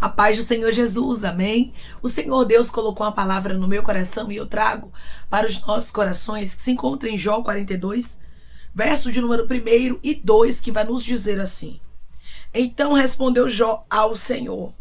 A paz do Senhor Jesus, amém? O Senhor Deus colocou uma palavra no meu coração e eu trago para os nossos corações, que se encontra em Jó 42, verso de número 1 e 2, que vai nos dizer assim: Então respondeu Jó ao Senhor: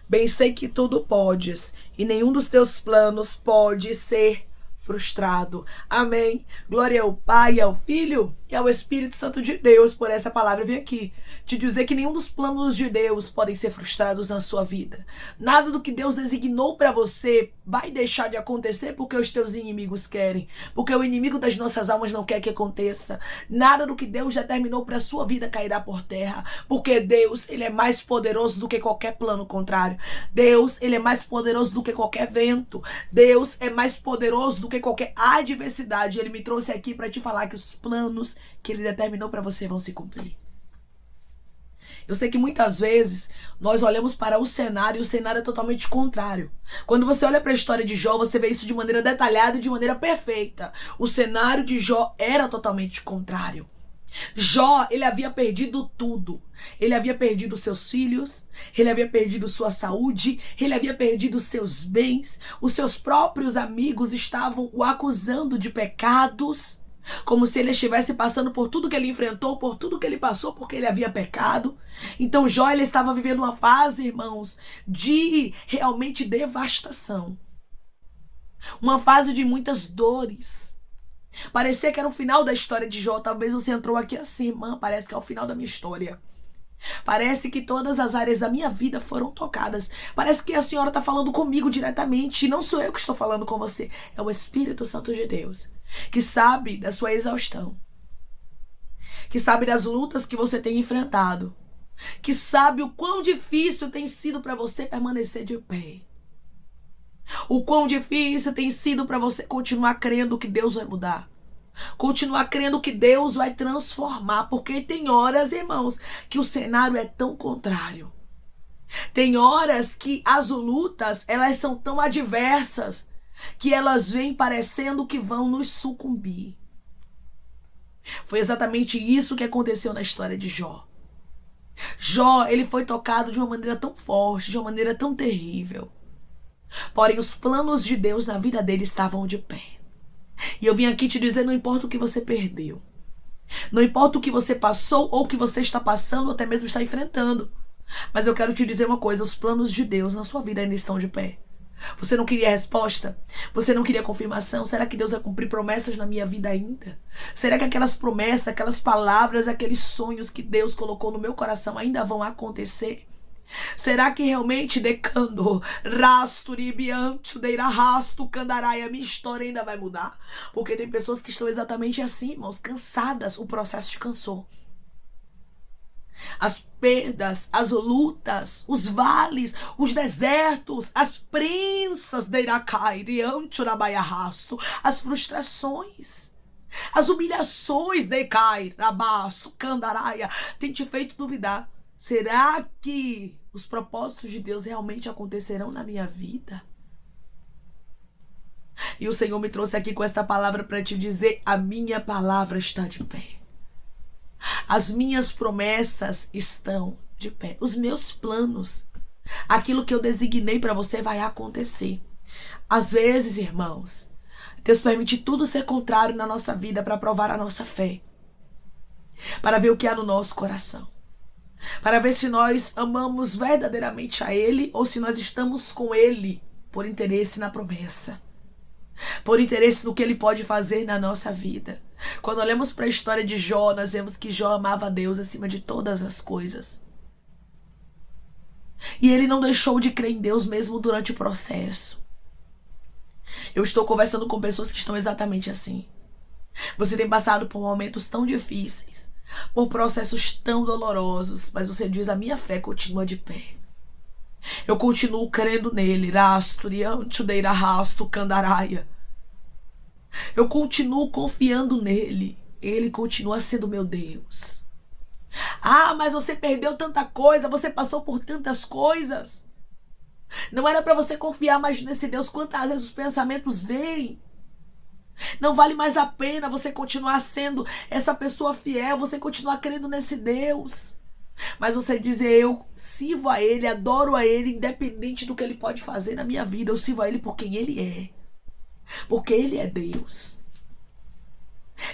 Bem sei que tudo podes, e nenhum dos teus planos pode ser frustrado. Amém. Glória ao Pai, ao Filho e ao Espírito Santo de Deus por essa palavra. Eu vim aqui te dizer que nenhum dos planos de Deus podem ser frustrados na sua vida. Nada do que Deus designou para você vai deixar de acontecer porque os teus inimigos querem, porque o inimigo das nossas almas não quer que aconteça. Nada do que Deus determinou para a sua vida cairá por terra, porque Deus, ele é mais poderoso do que qualquer plano contrário. Deus, ele é mais poderoso do que qualquer vento. Deus é mais poderoso do que qualquer adversidade. Ele me trouxe aqui para te falar que os planos que ele determinou para você vão se cumprir. Eu sei que muitas vezes nós olhamos para o cenário e o cenário é totalmente contrário. Quando você olha para a história de Jó, você vê isso de maneira detalhada e de maneira perfeita. O cenário de Jó era totalmente contrário. Jó, ele havia perdido tudo. Ele havia perdido seus filhos, ele havia perdido sua saúde, ele havia perdido seus bens. Os seus próprios amigos estavam o acusando de pecados, como se ele estivesse passando por tudo que ele enfrentou, por tudo que ele passou, porque ele havia pecado. Então Jó, ele estava vivendo uma fase, irmãos, de realmente devastação. Uma fase de muitas dores. Parecia que era o final da história de Jó. Talvez você entrou aqui assim, irmã, parece que é o final da minha história. Parece que todas as áreas da minha vida foram tocadas. Parece que a senhora está falando comigo diretamente. E não sou eu que estou falando com você. É o Espírito Santo de Deus, que sabe da sua exaustão, que sabe das lutas que você tem enfrentado, que sabe o quão difícil tem sido para você permanecer de pé. O quão difícil tem sido para você continuar crendo que Deus vai mudar. Continuar crendo que Deus vai transformar. Porque tem horas, irmãos, que o cenário é tão contrário. Tem horas que as lutas, elas são tão adversas que elas vêm parecendo que vão nos sucumbir. Foi exatamente isso que aconteceu na história de Jó. Jó, ele foi tocado de uma maneira tão forte, de uma maneira tão terrível. Porém, os planos de Deus na vida dele estavam de pé. E eu vim aqui te dizer, não importa o que você perdeu. Não importa o que você passou ou o que você está passando ou até mesmo está enfrentando. Mas eu quero te dizer uma coisa, os planos de Deus na sua vida ainda estão de pé. Você não queria resposta? Você não queria confirmação? Será que Deus vai cumprir promessas na minha vida ainda? Será que aquelas promessas, aquelas palavras, aqueles sonhos que Deus colocou no meu coração ainda vão acontecer? Será que realmente decando rasturibianto deira rasto candaraia minha história ainda vai mudar? Porque tem pessoas que estão exatamente assim, irmãos, cansadas. O processo te cansou. As perdas, as lutas, os vales, os desertos, as prensas deiracai diante da baia rasto, as frustrações, as humilhações decai rabasto candaraia tem te feito duvidar. Será que os propósitos de Deus realmente acontecerão na minha vida? E o Senhor me trouxe aqui com esta palavra para te dizer: a minha palavra está de pé. As minhas promessas estão de pé. Os meus planos, aquilo que eu designei para você vai acontecer. Às vezes, irmãos, Deus permite tudo ser contrário na nossa vida para provar a nossa fé, para ver o que há no nosso coração, para ver se nós amamos verdadeiramente a Ele ou se nós estamos com Ele por interesse na promessa, por interesse no que Ele pode fazer na nossa vida. Quando olhamos para a história de Jó, nós vemos que Jó amava a Deus acima de todas as coisas. E ele não deixou de crer em Deus mesmo durante o processo. Eu estou conversando com pessoas que estão exatamente assim. Você tem passado por momentos tão difíceis, por processos tão dolorosos, mas você diz: a minha fé continua de pé. Eu continuo crendo nele. Eu continuo confiando nele. Ele continua sendo meu Deus. Ah, mas você perdeu tanta coisa, você passou por tantas coisas. Não era para você confiar mais nesse Deus? Quantas vezes os pensamentos vêm? Não vale mais a pena você continuar sendo essa pessoa fiel, você continuar crendo nesse Deus. Mas você dizer, eu sirvo a Ele, adoro a Ele, independente do que Ele pode fazer na minha vida. Eu sirvo a Ele por quem Ele é. Porque Ele é Deus.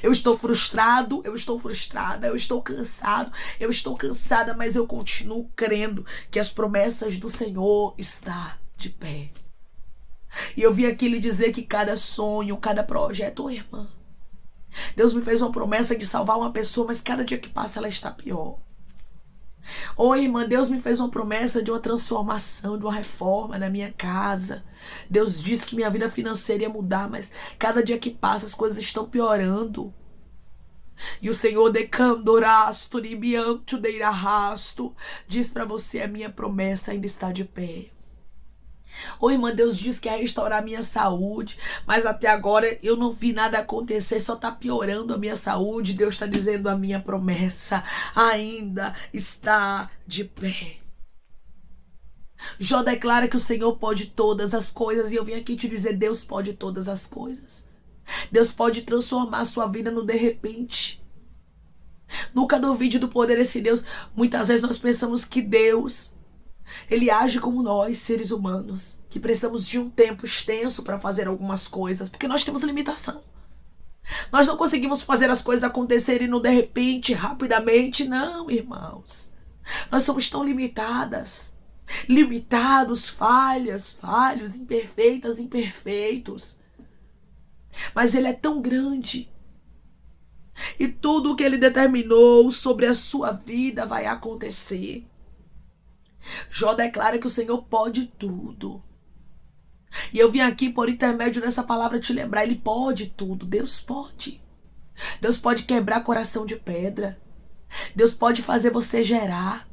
Eu estou frustrado, eu estou frustrada, eu estou cansado, eu estou cansada, mas eu continuo crendo que as promessas do Senhor estão de pé. E eu vim aqui lhe dizer que cada sonho, cada projeto, irmã, Deus me fez uma promessa de salvar uma pessoa, mas cada dia que passa ela está pior. Irmã, Deus me fez uma promessa de uma transformação, de uma reforma na minha casa. Deus disse que minha vida financeira ia mudar, mas cada dia que passa as coisas estão piorando. E o Senhor diz para você, a minha promessa ainda está de pé. Irmã, Deus diz que ia restaurar a minha saúde, mas até agora eu não vi nada acontecer, só está piorando a minha saúde. Deus está dizendo, a minha promessa ainda está de pé. Jó declara que o Senhor pode todas as coisas, e eu vim aqui te dizer, Deus pode todas as coisas. Deus pode transformar a sua vida no de repente. Nunca duvide do poder desse Deus. Muitas vezes nós pensamos que Deus, Ele age como nós, seres humanos, que precisamos de um tempo extenso para fazer algumas coisas, porque nós temos limitação. Nós não conseguimos fazer as coisas acontecerem no de repente, rapidamente. Não, irmãos. Nós somos tão limitados, falhos, imperfeitos. Mas Ele é tão grande. E tudo o que Ele determinou sobre a sua vida vai acontecer. Jó declara que o Senhor pode tudo. E eu vim aqui por intermédio dessa palavra te lembrar, Ele pode tudo. Deus pode. Deus pode quebrar coração de pedra. Deus pode fazer você gerar.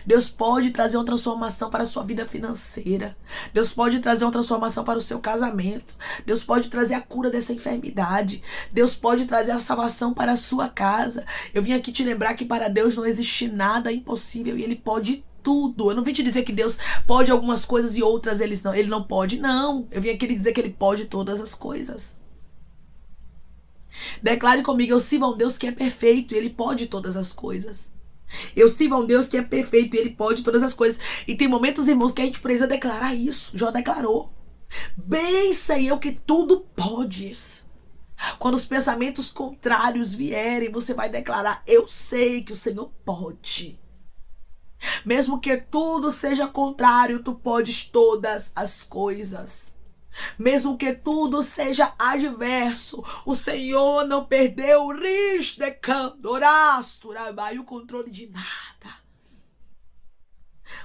Deus pode trazer uma transformação para a sua vida financeira. Deus pode trazer uma transformação para o seu casamento. Deus pode trazer a cura dessa enfermidade. Deus pode trazer a salvação para a sua casa. Eu vim aqui te lembrar que para Deus não existe nada impossível e Ele pode tudo. Eu não vim te dizer que Deus pode algumas coisas e outras Ele não pode, não. Eu vim aqui lhe dizer que Ele pode todas as coisas. Declare comigo, eu sirvo a um Deus que é perfeito e Ele pode todas as coisas. Eu sirvo a um Deus que é perfeito e Ele pode todas as coisas. E tem momentos, irmãos, que a gente precisa declarar isso. Jó declarou. Bem sei eu que tudo podes. Quando os pensamentos contrários vierem, você vai declarar, eu sei que o Senhor pode. Mesmo que tudo seja contrário, tu podes todas as coisas. Mesmo que tudo seja adverso, o Senhor não perdeu o o controle de nada.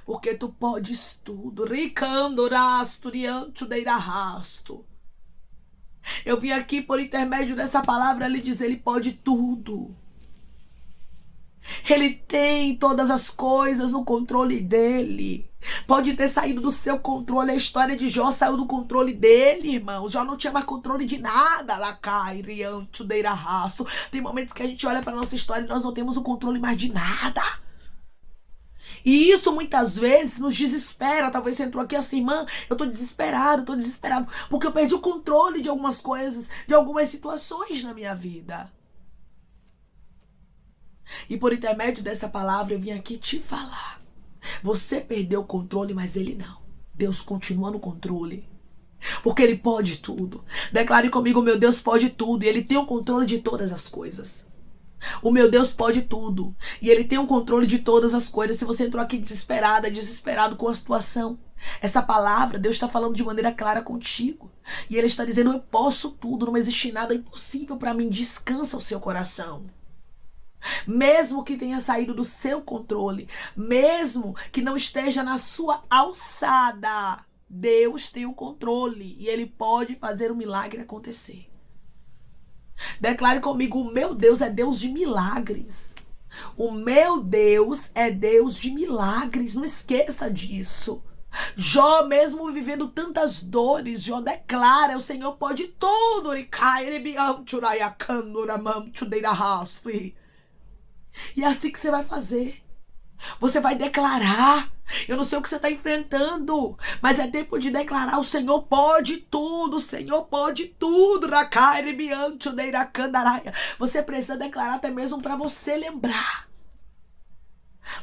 Porque tu podes tudo. Eu vim aqui por intermédio dessa palavra lhe dizer, Ele pode tudo. Ele tem todas as coisas no controle dele. Pode ter saído do seu controle. A história de Jó saiu do controle dele, irmão. Jó não tinha mais controle de nada. Tem momentos que a gente olha para nossa história e nós não temos o controle mais de nada. E isso muitas vezes nos desespera. Talvez você entrou aqui assim, irmã, eu tô desesperado, porque eu perdi o controle de algumas coisas, de algumas situações na minha vida. E por intermédio dessa palavra eu vim aqui te falar. Você perdeu o controle, mas Ele não. Deus continua no controle. Porque Ele pode tudo. Declare comigo, meu Deus pode tudo. E Ele tem o controle de todas as coisas. O meu Deus pode tudo. E Ele tem o controle de todas as coisas. Se você entrou aqui desesperado com a situação, essa palavra, Deus está falando de maneira clara contigo. E Ele está dizendo, eu posso tudo. Não existe nada impossível para mim. Descansa o seu coração. Mesmo que tenha saído do seu controle, mesmo que não esteja na sua alçada, Deus tem o controle e Ele pode fazer o milagre acontecer. Declare comigo, o meu Deus é Deus de milagres. O meu Deus é Deus de milagres, não esqueça disso. Jó, mesmo vivendo tantas dores, Jó declara, o Senhor pode tudo. E é assim que você vai fazer. Você vai declarar. Eu não sei o que você está enfrentando, mas é tempo de declarar, o Senhor pode tudo, o Senhor pode tudo. Você precisa declarar até mesmo para você lembrar.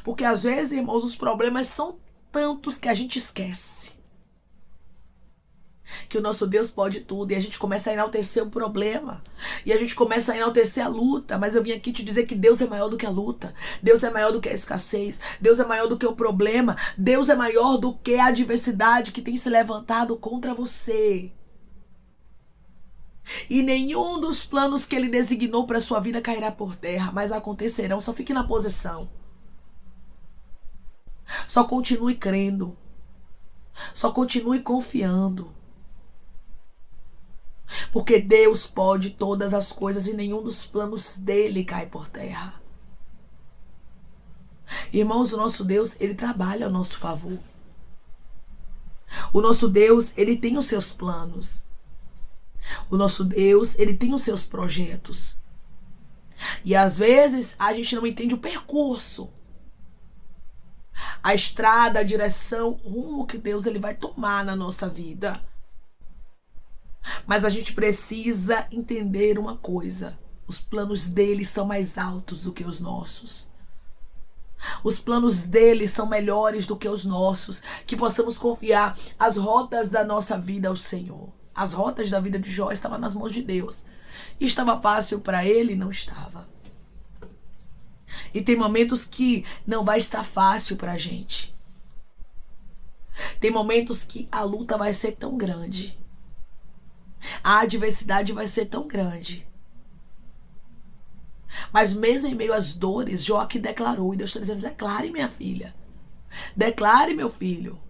Porque às vezes, irmãos, os problemas são tantos que a gente esquece que o nosso Deus pode tudo, e a gente começa a enaltecer o problema, e a gente começa a enaltecer a luta. Mas eu vim aqui te dizer que Deus é maior do que a luta, Deus é maior do que a escassez, Deus é maior do que o problema, Deus é maior do que a adversidade que tem se levantado contra você. E nenhum dos planos que Ele designou para a sua vida cairá por terra, mas acontecerão. Só fique na posição, só continue crendo, só continue confiando. Porque Deus pode todas as coisas e nenhum dos planos dele cai por terra. Irmãos, o nosso Deus, ele trabalha ao nosso favor. O nosso Deus, ele tem os seus planos. O nosso Deus, ele tem os seus projetos. E às vezes a gente não entende o percurso, a estrada, a direção, o rumo que Deus ele vai tomar na nossa vida. Mas a gente precisa entender uma coisa: os planos dele são mais altos do que os nossos. Os planos dele são melhores do que os nossos. Que possamos confiar as rotas da nossa vida ao Senhor. As rotas da vida de Jó estavam nas mãos de Deus. E estava fácil para ele? Não estava. E tem momentos que não vai estar fácil para a gente. Tem momentos que a luta vai ser tão grande, a adversidade vai ser tão grande. Mas mesmo em meio às dores, Jó aqui declarou, e Deus está dizendo: declare, minha filha, declare, meu filho,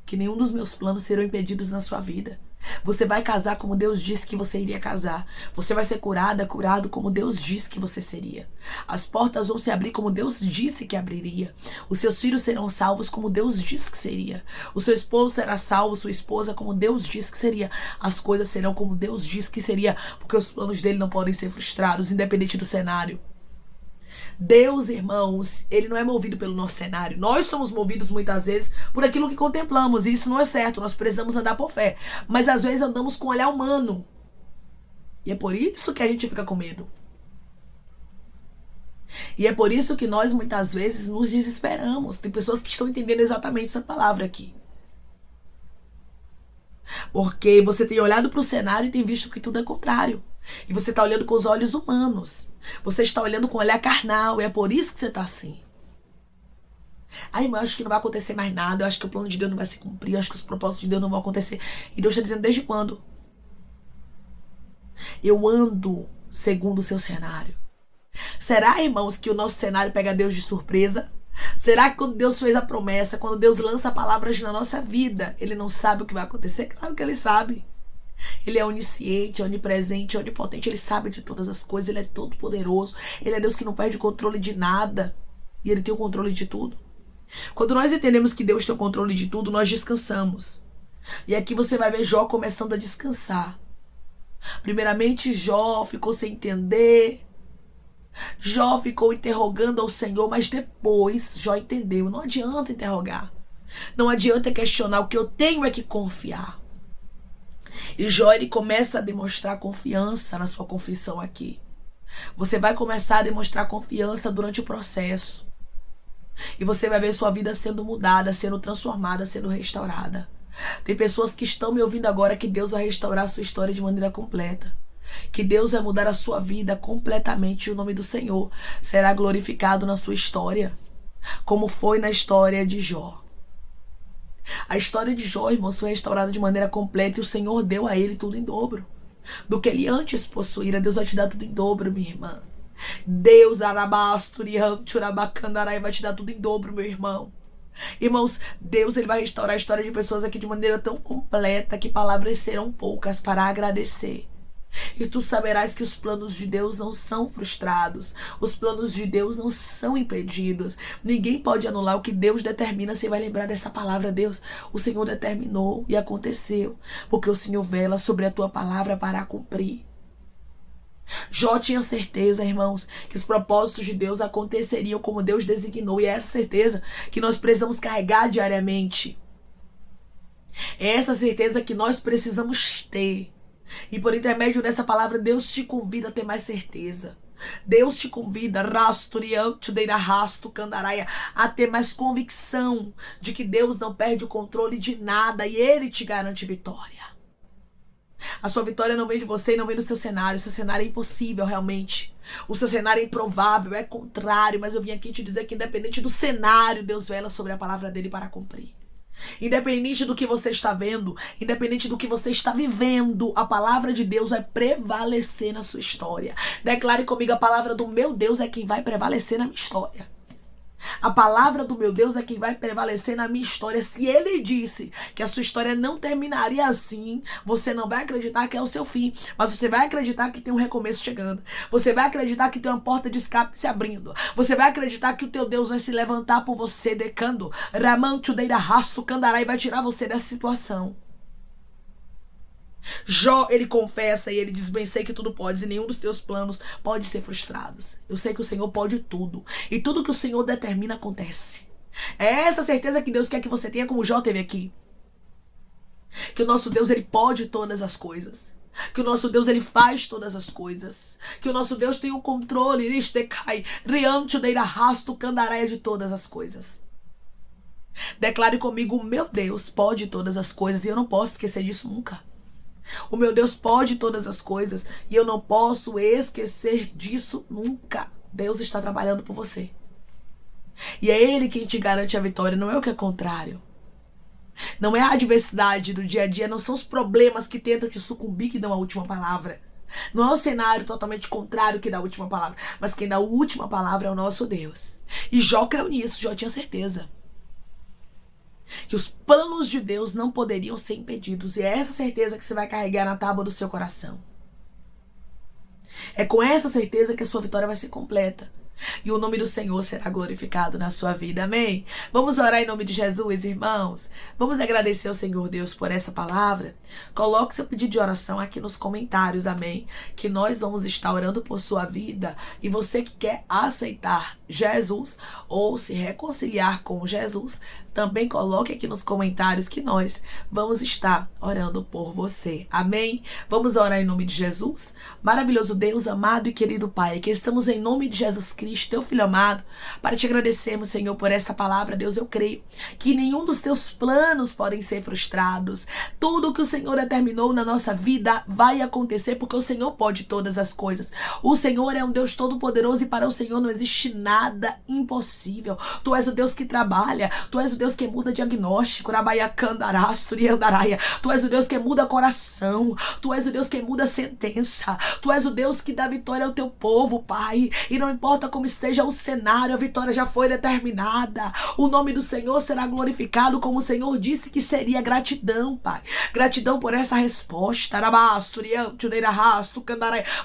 que nenhum dos meus planos serão impedidos na sua vida. Você vai casar como Deus disse que você iria casar. Você vai ser curado como Deus disse que você seria. As portas vão se abrir como Deus disse que abriria. Os seus filhos serão salvos como Deus disse que seria. O seu esposo será salvo, sua esposa, como Deus disse que seria. As coisas serão como Deus disse que seria, porque os planos dele não podem ser frustrados, independente do cenário. Deus, irmãos, ele não é movido pelo nosso cenário. Nós somos movidos muitas vezes por aquilo que contemplamos, e isso não é certo. Nós precisamos andar por fé, mas às vezes andamos com olhar humano, e é por isso que a gente fica com medo. E é por isso que nós muitas vezes nos desesperamos. Tem pessoas que estão entendendo exatamente essa palavra aqui, porque você tem olhado para o cenário e tem visto que tudo é contrário. E você está olhando com os olhos humanos. Você está olhando com o olhar carnal. E é por isso que você está assim. Ai, mas eu acho que não vai acontecer mais nada. Eu acho que o plano de Deus não vai se cumprir. Eu acho que os propósitos de Deus não vão acontecer. E Deus está dizendo: desde quando? Eu ando segundo o seu cenário. Será, irmãos, que o nosso cenário pega Deus de surpresa? Será que quando Deus fez a promessa, quando Deus lança palavras na nossa vida, Ele não sabe o que vai acontecer? Claro que Ele sabe. Ele é onisciente, onipresente, onipotente. Ele sabe de todas as coisas. Ele é todo poderoso. Ele é Deus que não perde o controle de nada. E Ele tem o controle de tudo. Quando nós entendemos que Deus tem o controle de tudo, nós descansamos. E aqui você vai ver Jó começando a descansar. Primeiramente, Jó ficou sem entender. Jó ficou interrogando ao Senhor, mas depois Jó entendeu. Não adianta interrogar. Não adianta questionar. O que eu tenho é que confiar. E Jó, ele começa a demonstrar confiança na sua confissão aqui. Você vai começar a demonstrar confiança durante o processo. E você vai ver sua vida sendo mudada, sendo transformada, sendo restaurada. Tem pessoas que estão me ouvindo agora que Deus vai restaurar a sua história de maneira completa. Que Deus vai mudar a sua vida completamente e o nome do Senhor será glorificado na sua história, como foi na história de Jó. A história de Jó, irmãos, foi restaurada de maneira completa e o Senhor deu a ele tudo em dobro. Do que ele antes possuíra, Deus vai te dar tudo em dobro, minha irmã. Deus vai te dar tudo em dobro, meu irmão. Irmãos, Deus ele vai restaurar a história de pessoas aqui de maneira tão completa que palavras serão poucas para agradecer. E tu saberás que os planos de Deus não são frustrados. Os planos de Deus não são impedidos. Ninguém pode anular o que Deus determina. Você vai lembrar dessa palavra: Deus, o Senhor determinou e aconteceu, porque o Senhor vela sobre a tua palavra para cumprir. Jó tinha certeza, irmãos, que os propósitos de Deus aconteceriam como Deus designou. E é essa certeza que nós precisamos carregar diariamente. É essa certeza que nós precisamos ter. E por intermédio dessa palavra, Deus te convida a ter mais certeza. Deus te convida a ter mais convicção de que Deus não perde o controle de nada e Ele te garante vitória. A sua vitória não vem de você e não vem do seu cenário. O seu cenário é impossível, realmente. O seu cenário é improvável, é contrário. Mas eu vim aqui te dizer que independente do cenário, Deus vela sobre a palavra dele para cumprir. Independente do que você está vendo, independente do que você está vivendo, a palavra de Deus vai prevalecer na sua história. Declare comigo: a palavra do meu Deus é quem vai prevalecer na minha história. A palavra do meu Deus é quem vai prevalecer na minha história. Se ele disse que a sua história não terminaria assim, você não vai acreditar que é o seu fim, mas você vai acreditar que tem um recomeço chegando. Você vai acreditar que tem uma porta de escape se abrindo. Você vai acreditar que o teu Deus vai se levantar por você, decando Ramantudeira rasto candará, e vai tirar você dessa situação. Jó, ele confessa e ele diz: bem sei que tudo podes e nenhum dos teus planos pode ser frustrados. Eu sei que o Senhor pode tudo e tudo que o Senhor determina acontece. É essa certeza que Deus quer que você tenha, como Jó teve aqui. Que o nosso Deus, ele pode todas as coisas. Que o nosso Deus, ele faz todas as coisas. Que o nosso Deus tem o controle de todas as coisas. Declare comigo: o meu Deus pode todas as coisas e eu não posso esquecer disso nunca. O meu Deus pode todas as coisas e eu não posso esquecer disso nunca. Deus está trabalhando por você. E é Ele quem te garante a vitória, não é o que é contrário. Não é a adversidade do dia a dia, não são os problemas que tentam te sucumbir que dão a última palavra. Não é o cenário totalmente contrário que dá a última palavra, mas quem dá a última palavra é o nosso Deus. E Jó creu nisso, Jó tinha certeza que os planos de Deus não poderiam ser impedidos. E é essa certeza que você vai carregar na tábua do seu coração. É com essa certeza que a sua vitória vai ser completa. E o nome do Senhor será glorificado na sua vida. Amém? Vamos orar em nome de Jesus, irmãos. Vamos agradecer ao Senhor Deus por essa palavra. Coloque seu pedido de oração aqui nos comentários. Amém? Que nós vamos estar orando por sua vida. E você que quer aceitar Jesus ou se reconciliar com Jesus, também coloque aqui nos comentários que nós vamos estar orando por você. Amém? Vamos orar em nome de Jesus? Maravilhoso Deus, amado e querido Pai, que estamos em nome de Jesus Cristo, teu Filho amado, para te agradecermos, Senhor, por esta palavra. Deus, eu creio que nenhum dos teus planos podem ser frustrados. Tudo que o Senhor determinou na nossa vida vai acontecer, porque o Senhor pode todas as coisas. O Senhor é um Deus todo-poderoso e para o Senhor não existe nada impossível. Tu és o Deus que trabalha, tu és o Deus que muda diagnóstico, tu és o Deus que muda coração, tu és o Deus que muda sentença, tu és o Deus que dá vitória ao teu povo, Pai, e não importa como esteja o cenário, a vitória já foi determinada. O nome do Senhor será glorificado, como o Senhor disse que seria. Gratidão, Pai, gratidão por essa resposta,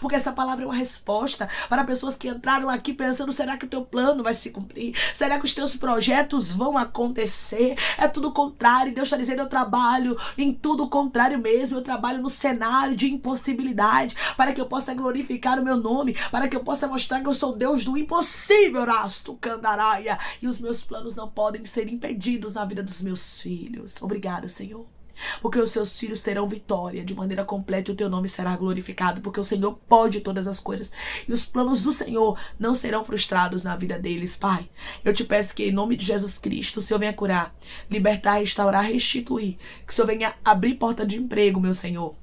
porque essa palavra é uma resposta para pessoas que entraram aqui pensando: será que o teu plano vai se cumprir? Será que os teus projetos vão acontecer? É tudo contrário. Deus está dizendo: eu trabalho em tudo contrário mesmo. Eu trabalho no cenário de impossibilidade para que eu possa glorificar o meu nome, para que eu possa mostrar que eu sou Deus do impossível, e os meus planos não podem ser impedidos na vida dos meus filhos. Obrigada, Senhor, porque os seus filhos terão vitória de maneira completa e o teu nome será glorificado, porque o Senhor pode todas as coisas e os planos do Senhor não serão frustrados na vida deles. Pai, eu te peço que em nome de Jesus Cristo o Senhor venha curar, libertar, restaurar, restituir, que o Senhor venha abrir porta de emprego, meu Senhor,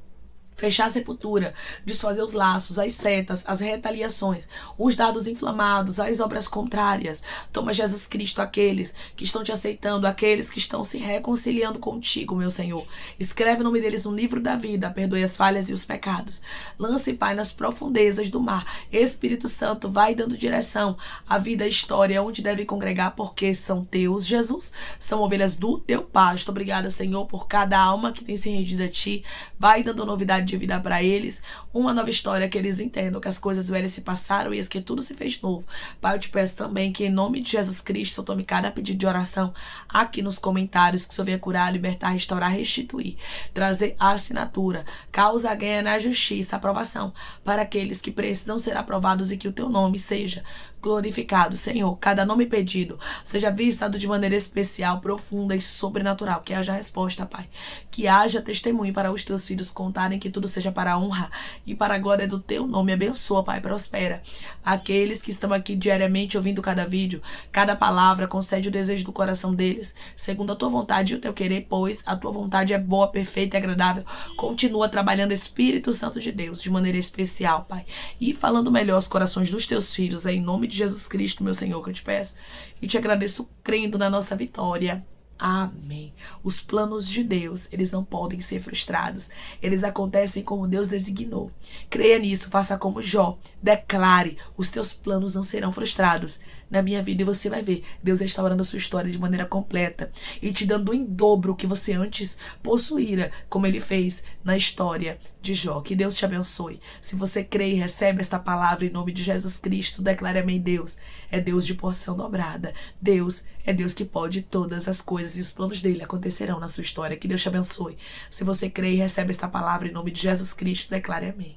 fechar a sepultura, desfazer os laços, as setas, as retaliações, os dardos inflamados, as obras contrárias. Toma, Jesus Cristo, aqueles que estão te aceitando, aqueles que estão se reconciliando contigo, meu Senhor. Escreve o nome deles no livro da vida, perdoe as falhas e os pecados. Lance, Pai, nas profundezas do mar. Espírito Santo, vai dando direção à vida, à história, onde deve congregar, porque são teus, Jesus. São ovelhas do teu pasto. Obrigada, Senhor, por cada alma que tem se rendido a ti. Vai dando novidade de vida para eles, uma nova história, que eles entendam que as coisas velhas se passaram e que tudo se fez novo. Pai, eu te peço também que em nome de Jesus Cristo eu tome cada pedido de oração aqui nos comentários, que o Senhor venha curar, libertar, restaurar, restituir, trazer a assinatura, causa ganha na justiça, aprovação para aqueles que precisam ser aprovados e que o teu nome seja glorificado. Senhor, cada nome pedido seja visitado de maneira especial, profunda e sobrenatural. Que haja resposta, Pai. Que haja testemunho para os teus filhos contarem, que tudo seja para a honra e para a glória do teu nome. Abençoa, Pai, prospera aqueles que estão aqui diariamente ouvindo cada vídeo, cada palavra. Concede o desejo do coração deles, segundo a tua vontade e o teu querer, pois a tua vontade é boa, perfeita e agradável. Continua trabalhando, Espírito Santo de Deus, de maneira especial, Pai, e falando melhor os corações dos teus filhos. É em nome de Jesus Cristo, meu Senhor, que eu te peço e te agradeço, crendo na nossa vitória. Amém. Os planos de Deus, eles não podem ser frustrados. Eles acontecem como Deus designou. Creia nisso, faça como Jó. Declare, os teus planos não serão frustrados na minha vida, e você vai ver Deus restaurando a sua história de maneira completa e te dando em dobro o que você antes possuíra, como ele fez na história de Jó. Que Deus te abençoe. Se você crê e recebe esta palavra em nome de Jesus Cristo, declare amém. Deus é Deus de porção dobrada. Deus é Deus que pode todas as coisas, e os planos dele acontecerão na sua história. Que Deus te abençoe. Se você crê e recebe esta palavra em nome de Jesus Cristo, declare amém.